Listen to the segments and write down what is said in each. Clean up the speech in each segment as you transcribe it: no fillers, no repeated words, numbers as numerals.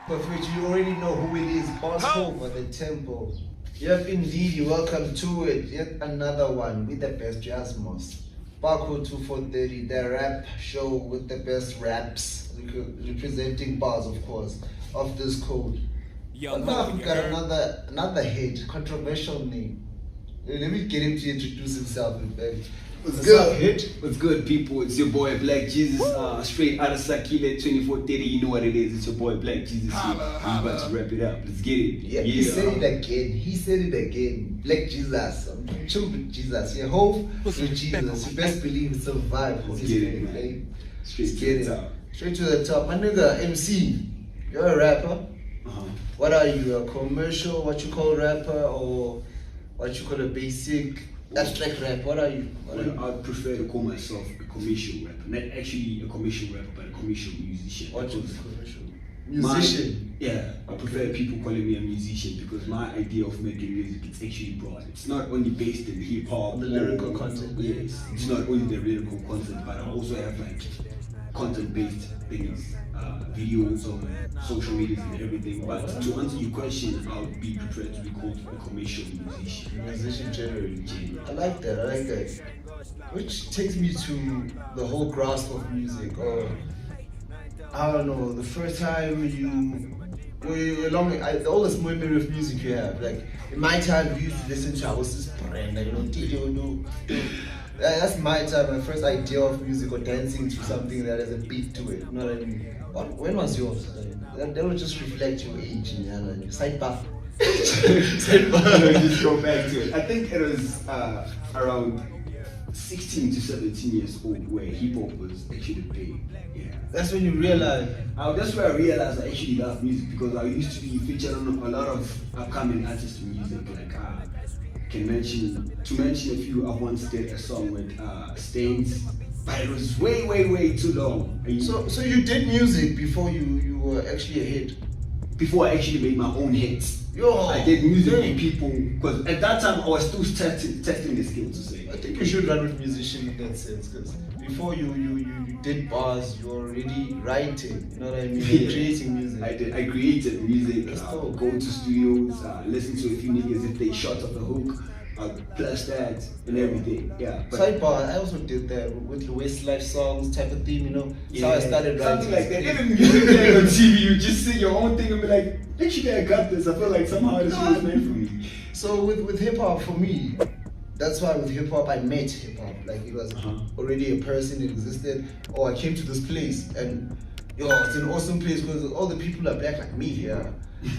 Perfect, you already know who it is. BarCode by the Tempo. Yep, indeed, welcome to it. Yet another one with the best jazz moss. BarCode 2430, the rap show with the best raps, representing bars, of course, of this code. But now we've got another hit, controversial name. Let me get him to introduce himself, in fact. What's good? What's good, people? It's your boy Black Jesus, straight out of Sakile 2430. You know what it is. It's your boy Black Jesus here. I'm about to wrap it up. Let's get it. Yeah, he said it again. Black Jesus. I'm chill with Jesus. Yeah, hope with Jesus. You best believe it's a vibe. Let's get it, man. Straight to the top. Straight to the top. My nigga, MC, you're a rapper. What are you, a commercial, what you call rapper, or what you call a basic abstract rap? What are you? I'd prefer to call myself a commercial rapper. Not actually a commercial rapper, but a commercial musician. What is commercial? Musician? I prefer people calling me a musician because my idea of making music, it's actually broad. It's not only based in hip hop. The lyrical content. Yes. It's not only the lyrical content, but I also have like content-based things, videos on social media and everything. But to answer your question, I would be prepared to be called a commercial musician. Musician generally. I like that. Which takes me to the whole grasp of music, or I don't know, the first time the oldest memory of music you have. Like in my time, we used to listen to this brand, that's my time, my first idea of music, or dancing to something that has a beat to it. You know what I mean? When was yours? That will just reflect your age, sidebar. Just go back to it. I think it was around 16 to 17 years old where hip hop was actually big. Yeah. That's when you realize. That's where I realized I actually love music, because I used to be featured on a lot of upcoming artists in music. Like to mention a few, I once did a song with Stains, but it was way too long. So you did music before you were actually a hit? Before I actually made my own hits. I did music with people, because at that time I was still testing the skills to say. I think you should run with musician in that sense, because before you did bars, you were already writing, you know what I mean? Creating music. I created music, go to studios, listen to a few niggas if they shot off the hook, plus that and everything. Yeah. Sidebar, I also did that with the Westlife songs type of theme, That's how I started writing. Something like that. Even music playing on TV, you just sing your own thing and be like, actually I got this. I feel like somehow this was meant for me. So with hip hop, for me, that's why with hip hop I met hip hop. Like it was already a person, it existed. Or I came to this place and it's an awesome place because all the people are black like me here.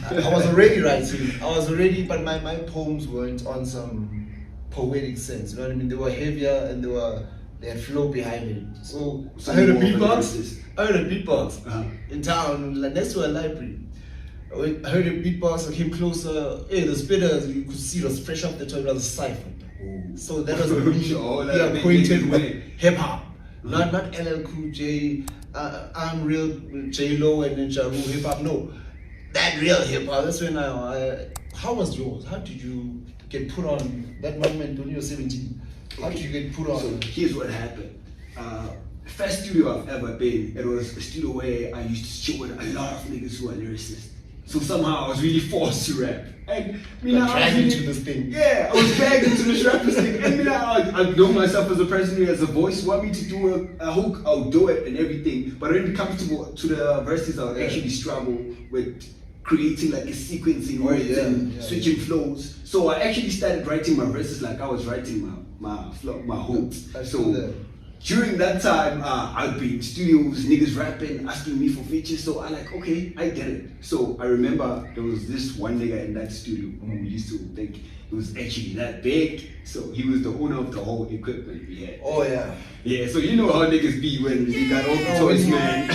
I was already writing. But my poems weren't on some poetic sense. You know what I mean? They were heavier and they had flow behind it. So I heard a beatbox in town, like next to a library. I heard a beatbox. I came closer. Hey, the spitters, you could see it was fresh off the top. It was a cipher. So that was me acquainted with hip hop. Not LL Cool J, I'm real J Lo and then Ja Rule hip hop. No, that real hip hop. That's when how was yours? How did you get put on that moment when you were 17? How did you get put on? So here's what happened. First studio I've ever been, it was a studio where I used to chill with a lot of niggas who are lyricists. So somehow I was really forced to rap. And dragged into this thing. Yeah, I was dragged into this rap thing. And I know myself as a person who has a voice. Want me to do a hook, I'll do it and everything. But when it comes to the verses, I would actually struggle with creating like a sequencing and switching flows. So I actually started writing my verses like I was writing my hooks. So during that time, I'd be in studios, niggas rapping, asking me for features. So I like, okay, I get it. So I remember there was this one nigga in that studio who used to think it was actually that big. So he was the owner of the whole equipment we had. Oh yeah. Yeah, so you know how niggas be when you got all the toys, man.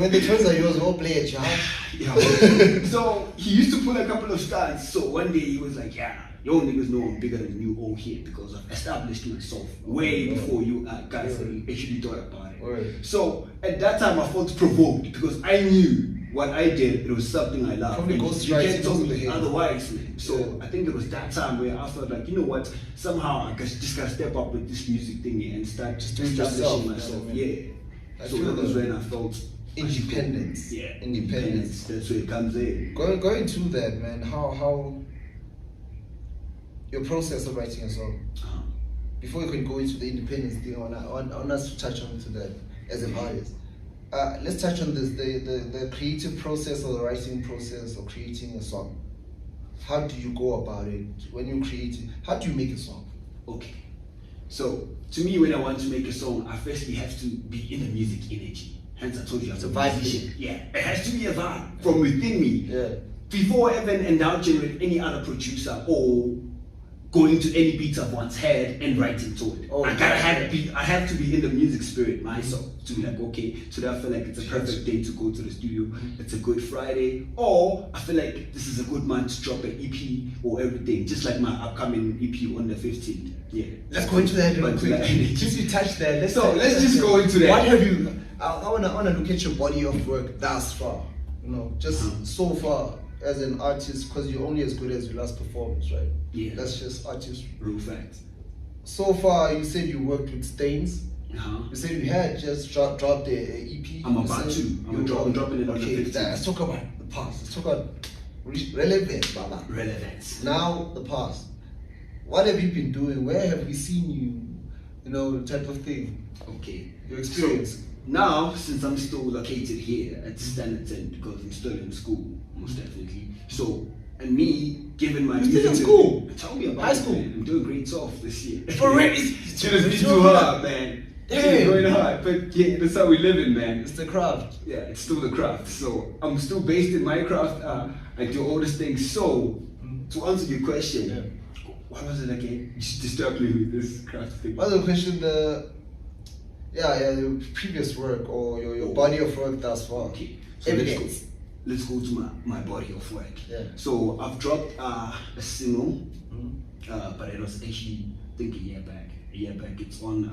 When the toys are yours, all play it, yeah. So he used to pull a couple of stunts. So one day he was like, yeah, yo niggas know I'm bigger than you all here because I've established myself way before you guys actually thought about it. So at that time I felt provoked because I knew what I did, it was something I loved. Probably goes you can't tell me head. otherwise, man. So I think it was that time where I felt like, you know what, somehow I just gotta step up with this music thingy and start just establishing myself. Yeah. So that was when I felt independence. Yeah, Independence. That's where it comes in. Going to that, man. How your process of writing a song. Before you can go into the independence thing, I want us to touch on to that as an artist. Let's touch on this, the creative process or the writing process of creating a song. How do you go about it? When you create it, how do you make a song? Okay. So, to me, when I want to make a song, I firstly have to be in the music energy. Hence, I told you I'm a vibe thing. Yeah, it has to be a vibe from within me. Yeah. Before even indulging with any other producer or going to any beats I've once had and writing to it. I gotta have a beat. I have to be in the music spirit myself to be like, okay, today I feel like it's a perfect day to go to the studio. It's a good Friday, or I feel like this is a good month to drop an EP or everything. Just like my upcoming EP on the 15th. Yeah. Let's go into that real quick. Since you touched that, let's just go into that. What have you? I wanna look at your body of work thus far. You know, just so far. As an artist, because you're only as good as your last performance, right? Yeah. That's just artist. Real facts. So far, you said you worked with Stains. You said you had just dropped the EP. I'm about to. I'm dropping it on the 15th. Let's talk about the past. Let's talk about relevance, Baba. Relevance. Now, the past. What have you been doing? Where have we seen you? You know, type of thing. Okay. Your experience. So, now, since I'm still located here at Standerton, because I'm still in school, most definitely. So, and me, given my music in school, tell me about high school. Man. I'm doing grade 12 this year. For real, it's too hard, man. It's going hard, but yeah, that's how we live in, man. It's the craft. Yeah, it's still the craft. So I'm still based in my craft. I do all these things. So, to answer your question, what was it again? You just disturbed me with this craft thing. What was the question? Your previous work or your body of work thus far. Okay, so let's go to my body of work. Yeah. So I've dropped a single, but it was actually, I think a year back. It's on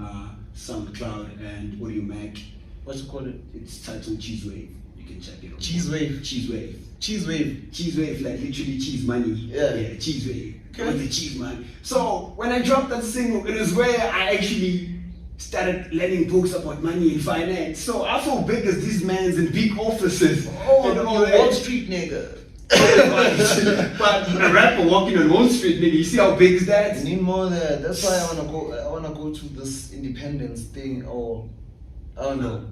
SoundCloud and Audio Mac. What's it called? It's titled Cheese Wave. You can check it out. Cheese Wave. Cheese Wave. Cheese Wave. Cheese Wave, like literally cheese money. Yeah. Cheese Wave. Okay. What's the cheese man? So when I dropped that single, it is where I actually started learning books about money and finance. So I feel big as these mans in big offices. Oh, no, Wall Street nigga. But a rapper walking on Wall Street, nigga, you see how big is that? You need more of that. That's why I wanna go to this independence thing, or I don't know.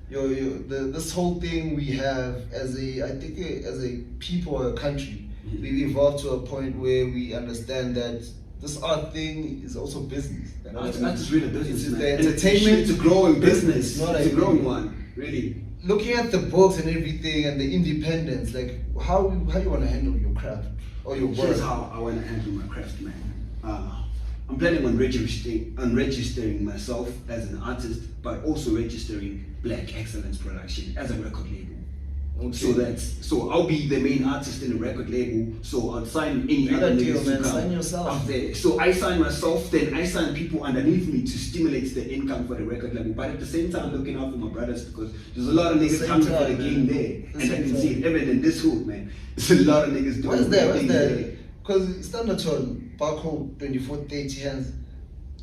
This whole thing we have as a people or a country, we've evolved to a point where we understand that this art thing is also business. It's not just really business, it's man. the entertainment. It's a growing business. It's a growing one, really. Looking at the books and everything and the independence, like how do you want to handle your craft or your work? Here's how I want to handle my craft, man. I'm planning on registering myself as an artist, but also registering Black Excellence Production as a record label. Okay. So I'll be the main artist in the record label. So I'll sign any other niggas to come. Sign yourself. Up there. So I sign myself, then I sign people underneath me to stimulate the income for the record label. But at the same time, looking out for my brothers, because there's a lot of niggas coming for the game there, and I can see it even in this hood, man. There's a lot of niggas doing. What's that? Because Standerton, BarCode 2430 hands.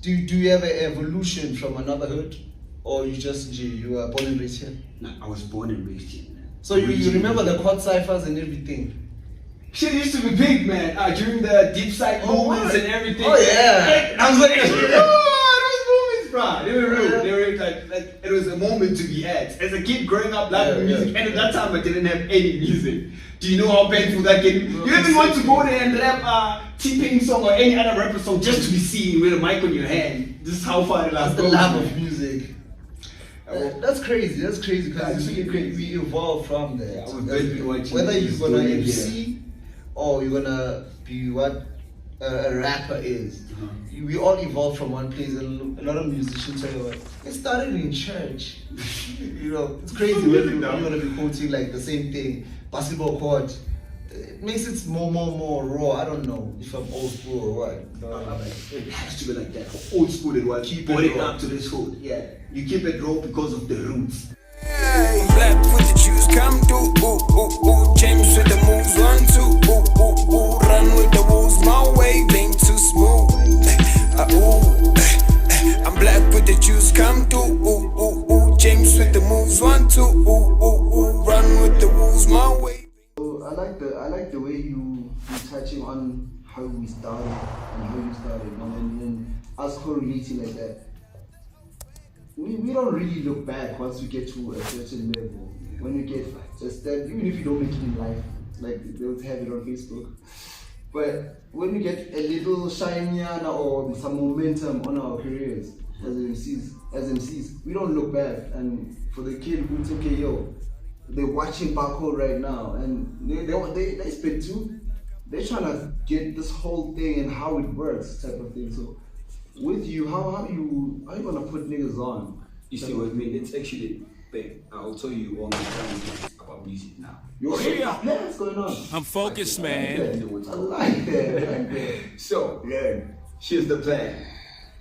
Do you have an evolution from another hood, or you are born and raised here? Nah, I was born and raised here. So you remember the quad ciphers and everything? Shit used to be big, man. During the deep side moments and everything. Oh yeah. I was like, oh, those moments, bro. They were real. They were like it was a moment to be had. As a kid growing up loving music, and at that time I didn't have any music. Do you know how painful that can be? You even want to go there and rap T-Pain song or any other rapper song just to be seen with a mic on your hand. This is how far that's the love of music. That's crazy. That's crazy because we evolve from that. Whether you're gonna MC or you're gonna be what a rapper is, we all evolve from one place. And a lot of musicians say, "Well, it started in church." You know, it's crazy when you're gonna be quoting like the same thing, basketball court. It makes it more raw. I don't know if I'm old school or what. No, it has to be like that. Old school and what? Keep it up to this hood. Yeah, you keep it raw because of the roots. Black with the juice come through. James with the moves 1, 2. Run with the wolves, my wave ain't too smooth. I'm black with the juice come through. James with the moves. moves. 1, 2, ooh, ooh, ooh. Run with the wolves my way. So I like the way you touching on how we started and how you started, and us correlating like that. We don't really look back once we get to a certain level. When you get just that, even if you don't make it in life, like they'll have it on Facebook. But when we get a little shinier or some momentum on our careers as MCs, we don't look back. And for the kid who's okay, yo, they're watching BarCode right now, and they spit too. They're trying to get this whole thing and how it works, type of thing. So, with you, how you gonna put niggas on? You see what I mean? It's actually, babe, I'll tell you all the time about music now. What's going on? I'm focused, man. I like that. So, here's the plan.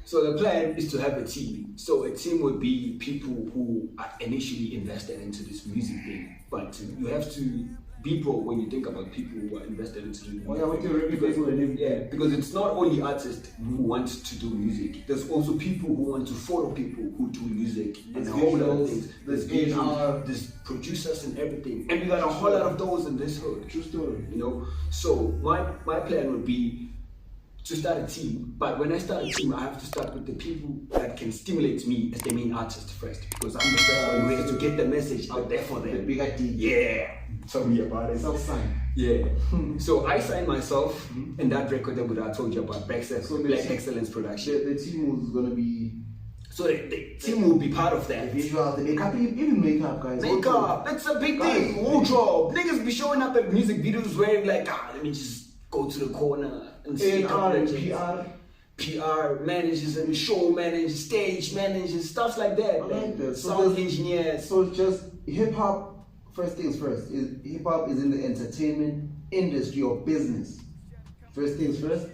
So the plan is to have a team. So a team would be people who are initially invested into this music thing. But you have to be pro when you think about people who are invested into music. Oh yeah, with your record label and everything. Yeah, because it's not only artists who want to do music. There's also people who want to follow people who do music and a whole lot of things. There's visuals, there's producers and everything. And we got a whole lot of those in this hood. True story. You know? So my plan would be to start a team, but when I start a team, I have to start with the people that can stimulate me as the main artist first, because I'm the first one ready to get the message out there for them. The bigger D. Yeah, tell me about it. Self-sign. Yeah. So I signed myself in that record that I told you about, Black Excellence Production. The team was gonna be. So the team will be part of that. The visual, the makeup, even makeup, guys. Makeup, that's a big thing. Wardrobe. Niggas be showing up at music videos wearing like, let me just go to the corner and see PR managers and show managers, stage managers, stuff like that. I like that. Sound engineers. So just hip hop. First things first. Hip hop is in the entertainment industry or business. First things first.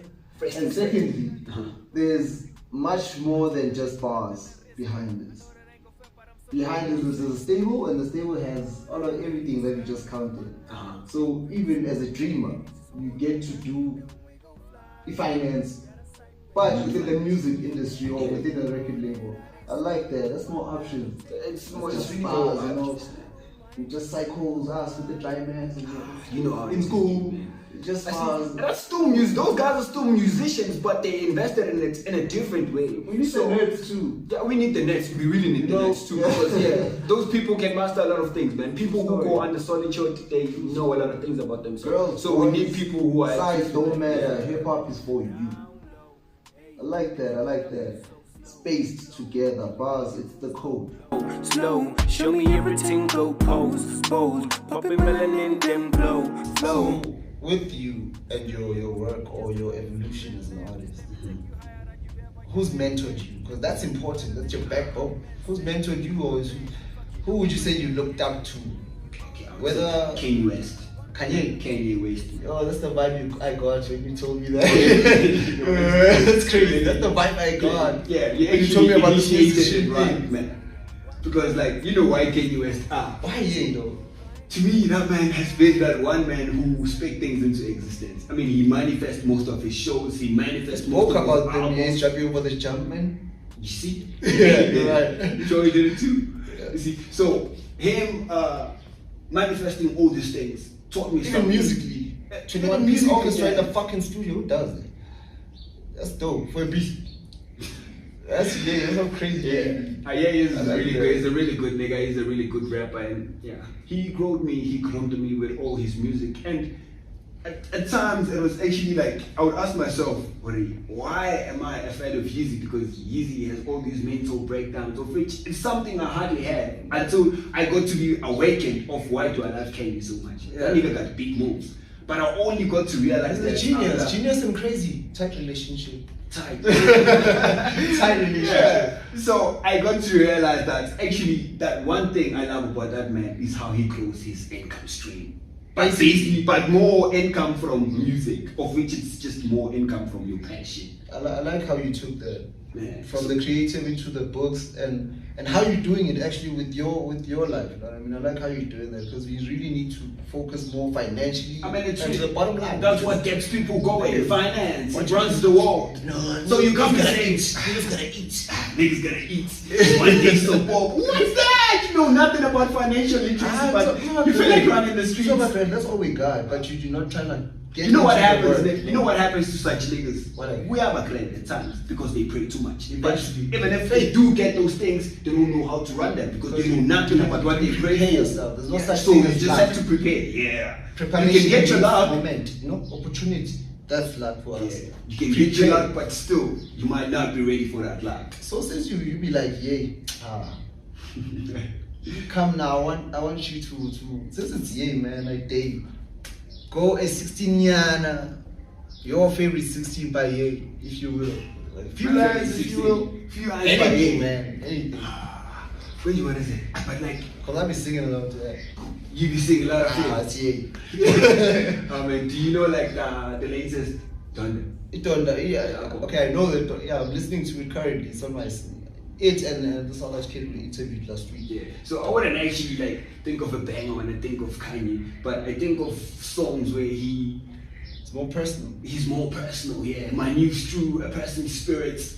And secondly, there's much more than just bars behind this. Behind this is a stable, and the stable has all of everything that you just counted. So even as a dreamer, you get to do finance, but within the music industry or within a record label. I like that. That's more options. It's more just really bars, more you know. options. You just cycles us with the dry bands and you know how in school. Just bars. That's still music. Those guys are still musicians, but they invested in it in a different way. We need the nerds too. Yeah, we need the nets. We really need the nets too. Because those people can master a lot of things, man. People who go under solitude, they know a lot of things about themselves. So we need people who are. Size don't matter. Hip hop is for you. I like that. Spaced together, bars. It's the code. Slow, show me everything, go pose, bold, popping melanin, then blow, flow. So, with you and your work or your evolution as an artist, who's mentored you? Because that's important, that's your backbone. Who's mentored you, or who would you say you looked up to? Whether Kanye West. Kanye West. Oh, that's the vibe I got when you told me that. That's crazy. That's the vibe I got. Yeah, you told me about this music right, thing. man. Because like, you know why Kanye West? Why you know? To me, that man has been that one man who speaks things into existence. I mean, he manifests most of his shows. He manifests most of his about them. albums. He ain't jumping over the jump, man. You see? Yeah, you're right. Joey did it too. Yeah. You see? So him manifesting all these things taught me Even something. musically. 21 piece orchestra in the fucking studio. Who does it? That's dope for a beat. That's so crazy. Yeah, he's really good. He's a really good nigga. He's a really good rapper, and yeah, he growed me. He groomed me with all his music, and at times it was actually like I would ask myself, why am I a fan of Yeezy? Because Yeezy has all these mental breakdowns, of which is something I hardly had until I got to be awakened of why do I love Kanye so much. That nigga got big moves, but I only got to realize that genius and crazy tight relationship. Tight. Tight relationship. Yeah. So I got to realize that actually that one thing I love about that man is how he grows his income stream. But more income from music, of which it's just more income from your passion. I like how you took that from the creativity to the books and and how you're doing it actually with your life. You know what I mean? I like how you're doing that because we really need to focus more financially. I mean, it's and to the bottom line. That's what gets people going. Finance. It runs the world. No, so you come to say, niggas gotta eat. Niggas gonna eat. One day so poor. What's that? You know nothing about financial literacy, but you feel like running the streets. So my friend, that's all we got. But you do not try to get. You know what into the happens? work. You know what happens to such niggas? What happened? We have a client at times because they pray too much. Eventually. Even if they do get those things, they don't know how to run them because they know nothing about what they pray Prepare for. yourself. There's no such So thing you as just luck. have to prepare. Yeah. Preparation You can get your luck. moment, you know, opportunity. That's luck for us. Yeah. You can get your luck, but still, you might not be ready for that luck. So since you be like, yay, come now. I want you to since it's yay, man. I dare you. Go a 16-yana, your favorite 16 by yay, if you will. Like, few lines, if you will. Few lines Any by yay, yay. man. Anything. What do you want to say? But like, Cause I be singing along to that. you be singing a lot of It's things. yay. I mean, do you know like the latest Thunder? It on the yeah. Okay, I know that. Yeah, I'm listening to it currently. It's on my it and the South African we interviewed last week. Yeah. So I wouldn't actually like think of a banger when I think of Kanye, but I think of songs where It's more personal. he's more personal. Yeah. My news through a person's spirits.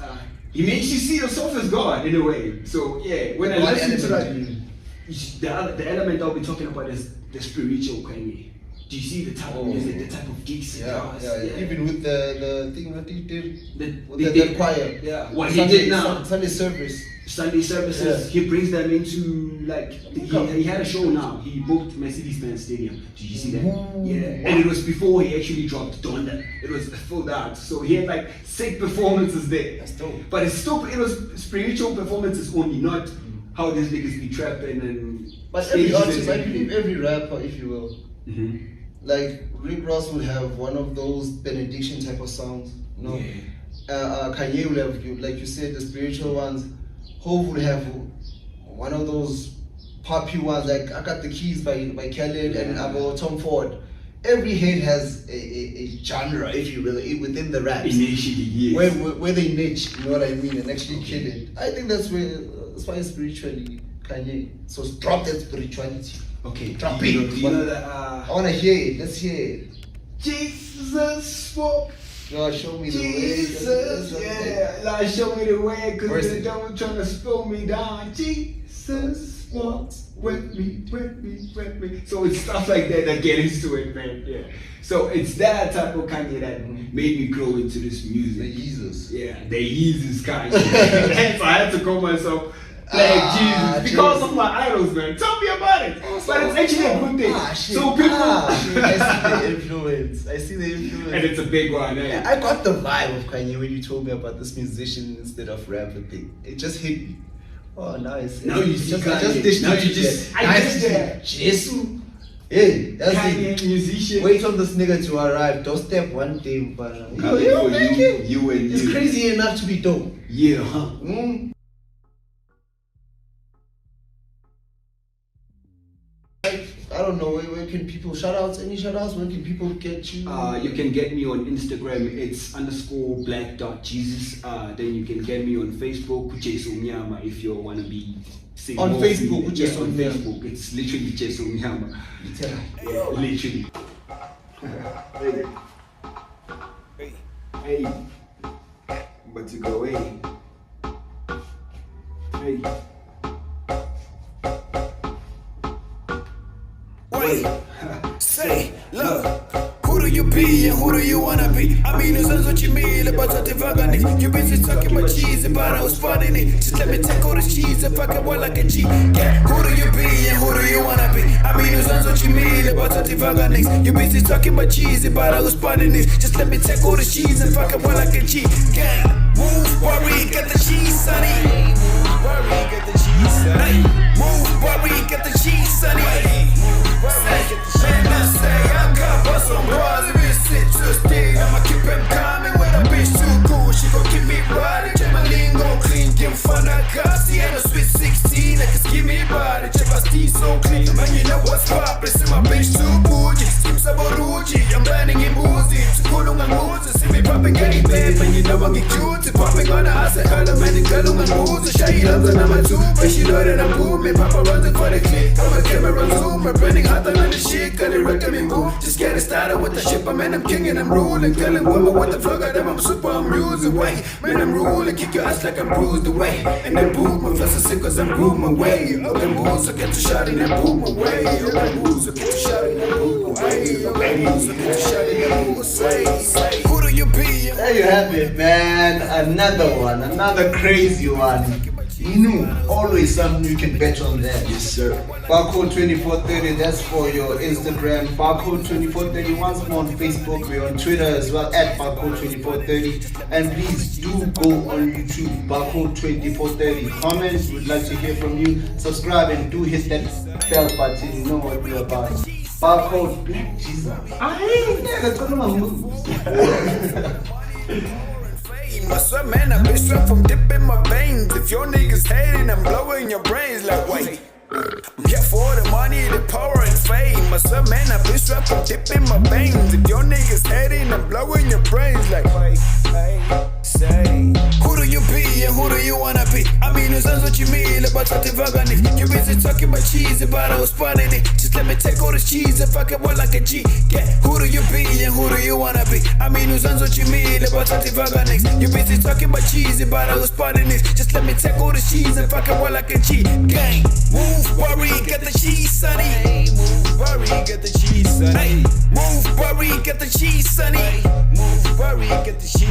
He makes you see yourself as God in a way. So yeah, when I What listen to that, element the element I'll be talking about is the spiritual Kanye. Do you see the type of music, the type of gigs he does? yeah. Even with the thing that he did with they the did- choir. Yeah. What he Sunday, did now. Sunday service. Sunday services, he brings them into like he had a show now. He booked Mercedes-Benz Stadium. Did you see that? Ooh. Yeah, and it was before he actually dropped Donda. It was full out. So he had like 6 performances there. That's dope. But it was spiritual performances only, not how these niggas be trapping and. But every stages artist, I and- believe every rapper, if you will, Mhm. like Rick Ross would have one of those benediction type of songs. You know? Kanye will have, like you said, the spiritual ones. Hove would have one of those poppy ones, like I Got the Keys by Khaled and about Tom Ford. Every head has a genre, if you will, within the raps. Initially, yes. Where they niche, you know what I mean, and actually kill it. I think that's why spiritually Kanye. So drop that spirituality. Okay. Drop do you it. know that? I wanna hear it. Let's hear it. Jesus spoke. God, show me the way. Jesus, yeah, like show me the way, cause Where's the it? devil trying to slow me down. Jesus walks with me. So it's stuff like that get into it, man. Yeah. So it's that type of Kanye that made me grow into this The music. Jesus. Yeah, the Jesus Kanye. Hence, I had to call myself like Jesus because Jesus. of my idols, man. Tell me about it. But it's actually a good thing. Shit. So people, Shit. I see the influence. and it's a big one, eh? I got the vibe of Kanye when you told me about this musician instead of rapper thing. It just hit me. Oh, nice. Now you see I Kanye. just dished Now it you to just- you. I Nice just to did. Jesus. Hey, that's Kanye, it. musician. Wait on this nigga to arrive. Don't step one day, but Coming you for make you, it. you and It's you. crazy enough to be dope. Yeah, huh? I don't know, where can people, shout outs, any shout outs, where can people get you? You can get me on Instagram, it's _black.jesus. Then you can get me on Facebook, Jesu Nyama, if you want to be seen On more Facebook, of me. Jesu Yeah, on Nyama. Facebook, it's literally Jesu Nyama. Yeah. Literally. Hey. But to go, hey. Wait, say, look, who do you be and who do you wanna be? I mean, it's not what you mean about what the fuck on it. You busy talking about cheese and I was finding it. Just let me take all the cheese and fuck it well like a G. Yeah, who do you be and who do you wanna be? I mean, it's not what you mean about what the fuck on it. You busy talking about cheese and I was finding it. Just let me take all the cheese and fuck it well like a G. Yeah, move, worry, get the cheese, sonny. Worry, get the cheese, sonny. Move, worry, get the cheese, sonny. Man, I say I got bust on bars if it's interesting. I'ma keep him coming when a bitch too cool. She gon' keep me riding. Check my lingo clean. Give fun I got. See, ain't no sweet 16. Like it's give me body. Check my steez so clean. Man, you know what's poppin'. See my bitch too bougie. Steam Saborucci. I'm burning in boozy. Too cool on my moves. See me popping gay, babe. And you know I get cute. Popping on wanna ask a girl, man, the girl on my moves. The shy arms on my two, but she know that I'm cool. Me papa runs it for the click. I'm a camera zoom, I'm burning hot on the shit. Got it recommend boom. Just get it started with the ship. Man, I'm king and I'm ruling. Killing woman with the flow, got them, I'm super amused away. Man, I'm ruling, kick your ass like I'm bruised away. And then boom, my flesh is sick cause I'm grooved my way. Open boots, I get to shot and then boom away. Open boots, I get to shot and then boom away. Open boots, I get to shot and then boom away. Who do you be? There you have it, man. Another one, another crazy one. Always something you can bet on that. Yes, sir. BarCode 2430, that's for your Instagram. BarCode 2430, once more on Facebook. We're on Twitter as well at BarCode 2430. And please do go on YouTube, BarCode 2430. Comments, we'd like to hear from you. Subscribe and do hit that bell button. You know what we're about. BarCode Black Jesus. That's one of my moves. I swear, man, I've been straight from dip in my veins. If your niggas hating, I'm blowing your brains like, wait. I'm here for the money, the power, and fame. I swear, man, I've been straight from dip in my veins. If your niggas hating, I'm blowing your brains like, wait. Say, who do you be and who do you wanna be? I mean, it sounds what you mean about the veganic. You're busy talking about cheese, but I was spotting it. Just let me take all this cheese and fuck it well like a G. Yeah, who do you be and who do you wanna be? I mean, it sounds what you mean about the veganic. You're busy talking about cheese, but I was spotting it. Just let me take all this cheese and fuck it well like a G. Gang, move, worry, get the cheese, sonny. Hey, move, worry, get the cheese, sonny. Hey, move, worry, get the cheese, sonny. Move, worry, get the cheese.